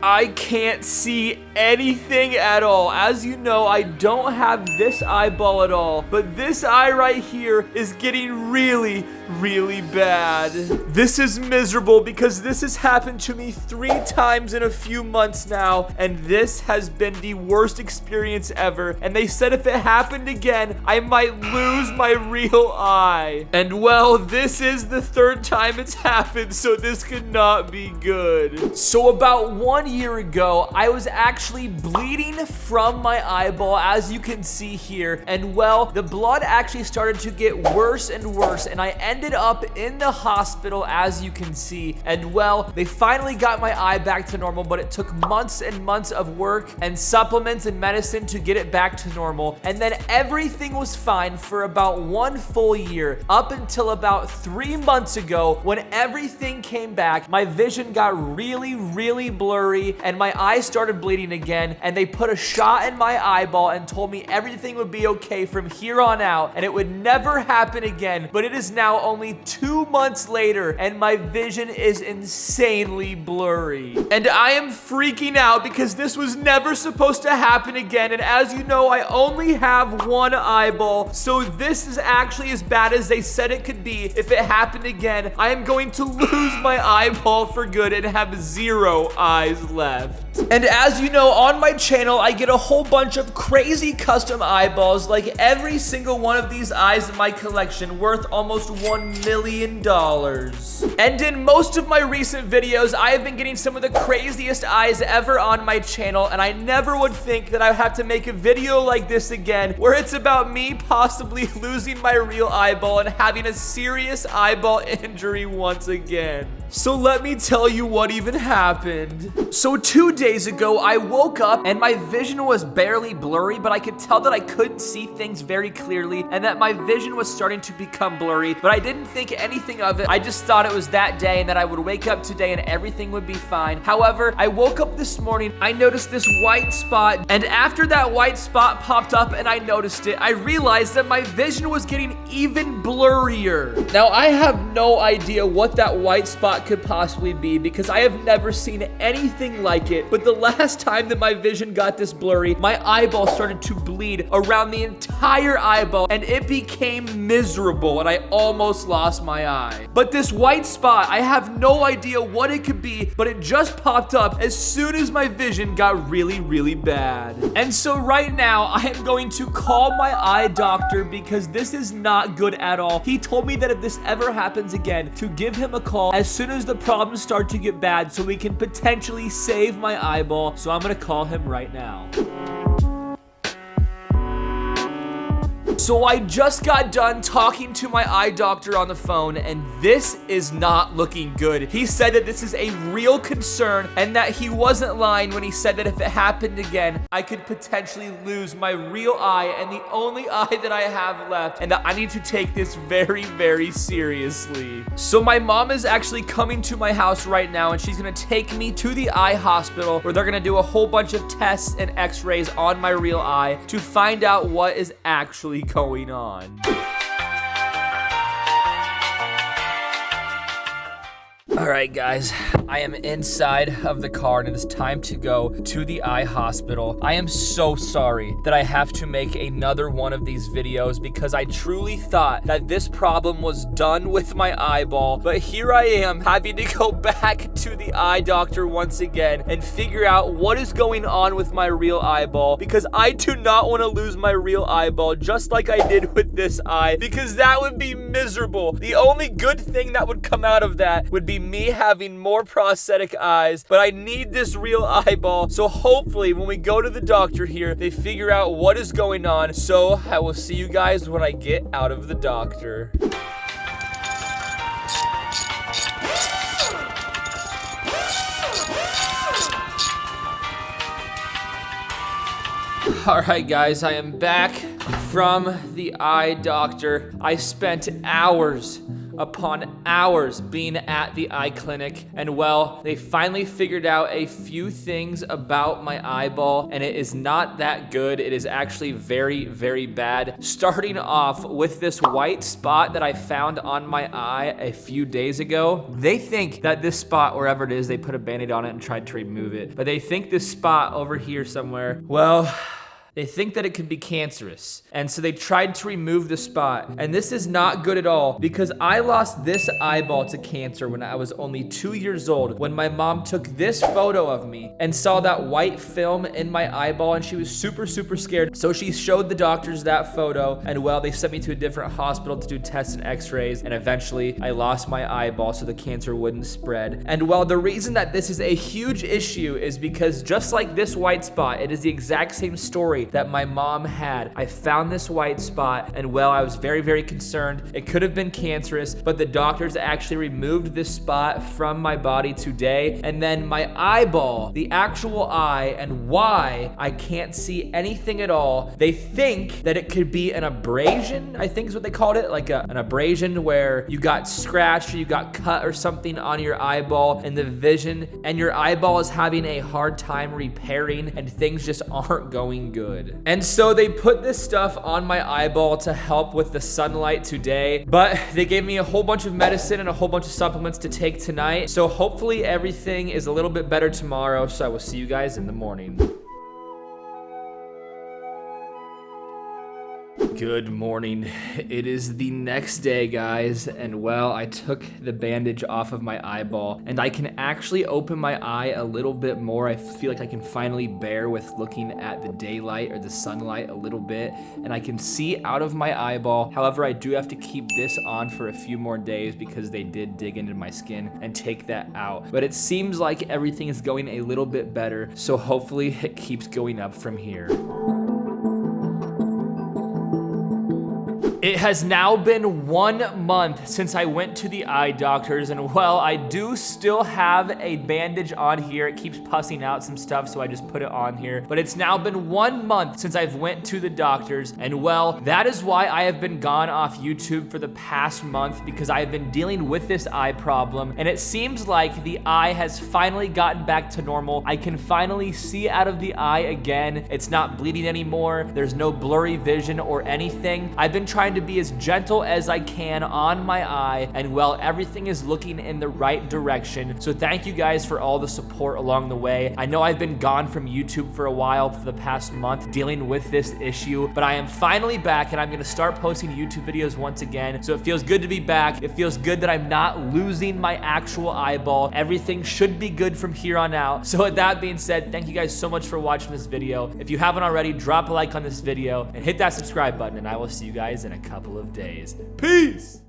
I can't see anything at all. As you know, I don't have this eyeball at all, but this eye right here is getting really bad. This is miserable because this has happened to me 3 times in a few months now, and this has been the worst experience ever. And they said if it happened again, I might lose my real eye. And well, this is the 3rd time it's happened, so this could not be good. So about 1 year ago, I was actually bleeding from my eyeball, as you can see here. And well, the blood actually started to get worse and worse, and I ended up in the hospital, as you can see. And well, they finally got my eye back to normal, but it took months and months of work and supplements and medicine to get it back to normal. And then everything was fine for about 1 full year, up until about 3 months ago, when everything came back. My vision got really blurry, and my eyes started bleeding again, and they put a shot in my eyeball and told me everything would be okay from here on out and it would never happen again. But it is now only 2 months later, and my vision is insanely blurry. And I am freaking out because this was never supposed to happen again. And as you know, I only have 1 eyeball, so this is actually as bad as they said it could be. If it happened again, I am going to lose my eyeball for good and have 0 eyes left. And as you know, on my channel, I get a whole bunch of crazy custom eyeballs, like every single one of these eyes in my collection, worth almost $1 million. And in most of my recent videos, I have been getting some of the craziest eyes ever on my channel, and I never would think that I would have to make a video like this again, where it's about me possibly losing my real eyeball and having a serious eyeball injury once again. So let me tell you what even happened. So 2 days ago, I woke up and my vision was barely blurry, but I could tell that I couldn't see things very clearly and that my vision was starting to become blurry, but I didn't think anything of it. I just thought it was that day and that I would wake up today and everything would be fine. However, I woke up this morning, I noticed this white spot, and after that white spot popped up and I noticed it, I realized that my vision was getting even blurrier. Now, I have no idea what that white spot could possibly be because I have never seen anything like it, but the last time that my vision got this blurry, my eyeball started to bleed around the entire eyeball and it became miserable and I almost lost my eye. But this white spot, I have no idea what it could be, but it just popped up as soon as my vision got really bad. And so right now, I am going to call my eye doctor because this is not good at all. He told me that if this ever happens again, to give him a call as soon as the problems start to get bad so we can potentially save my eyeball. So I'm gonna call him right now. So I just got done talking to my eye doctor on the phone, and this is not looking good. He said that this is a real concern and that he wasn't lying when he said that if it happened again, I could potentially lose my real eye and the only eye that I have left, and that I need to take this very seriously. So my mom is actually coming to my house right now, and she's gonna take me to the eye hospital where they're gonna do a whole bunch of tests and x-rays on my real eye to find out what is actually going on. All right, guys, I am inside of the car and it is time to go to the eye hospital. I am so sorry that I have to make another one of these videos because I truly thought that this problem was done with my eyeball, but here I am having to go back to the eye doctor once again and figure out what is going on with my real eyeball, because I do not want to lose my real eyeball just like I did with this eye, because that would be miserable. The only good thing that would come out of that would be me having more prosthetic eyes, but I need this real eyeball. So hopefully when we go to the doctor here, they figure out what is going on. So I will see you guys when I get out of the doctor. All right, guys, I am back from the eye doctor. I spent hours upon hours being at the eye clinic. And well, they finally figured out a few things about my eyeball, and it is not that good. It is actually very, very bad. Starting off with this white spot that I found on my eye a few days ago. They think that this spot, wherever it is, they put a band-aid on it and tried to remove it. But they think this spot over here somewhere, well, they think that it could be cancerous. And so they tried to remove the spot. And this is not good at all, because I lost this eyeball to cancer when I was only 2 years old, when my mom took this photo of me and saw that white film in my eyeball, and she was super, super scared. So she showed the doctors that photo, and well, they sent me to a different hospital to do tests and x-rays, and eventually I lost my eyeball so the cancer wouldn't spread. And well, the reason that this is a huge issue is because just like this white spot, it is the exact same story that my mom had. I found this white spot, and well, I was very, very concerned. It could have been cancerous, but the doctors actually removed this spot from my body today. And then my eyeball, the actual eye, and why I can't see anything at all, they think that it could be an abrasion, I think is what they called it, like an abrasion where you got scratched or you got cut or something on your eyeball and the vision, and your eyeball is having a hard time repairing and things just aren't going good. And so they put this stuff on my eyeball to help with the sunlight today, but they gave me a whole bunch of medicine and a whole bunch of supplements to take tonight. So hopefully everything is a little bit better tomorrow. So I will see you guys in the morning. Good morning. It is the next day, guys, and well, I took the bandage off of my eyeball, and I can actually open my eye a little bit more. I feel like I can finally bear with looking at the daylight or the sunlight a little bit, and I can see out of my eyeball. However, I do have to keep this on for a few more days because they did dig into my skin and take that out. But it seems like everything is going a little bit better, so hopefully it keeps going up from here. It has now been 1 month since I went to the eye doctors, and well, I do still have a bandage on here. It keeps pussing out some stuff, so I just put it on here. But it's now been 1 month since I've went to the doctors, and well, that is why I have been gone off YouTube for the past month, because I have been dealing with this eye problem, and it seems like the eye has finally gotten back to normal. I can finally see out of the eye again. It's not bleeding anymore. There's no blurry vision or anything. I've been trying to be as gentle as I can on my eye, and well, everything is looking in the right direction. So thank you guys for all the support along the way. I know I've been gone from YouTube for a while, for the past month, dealing with this issue, but I am finally back, and I'm gonna start posting YouTube videos once again. So it feels good to be back. It feels good that I'm not losing my actual eyeball. Everything should be good from here on out. So with that being said, thank you guys so much for watching this video. If you haven't already, drop a like on this video and hit that subscribe button, and I will see you guys in a couple of days. Peace!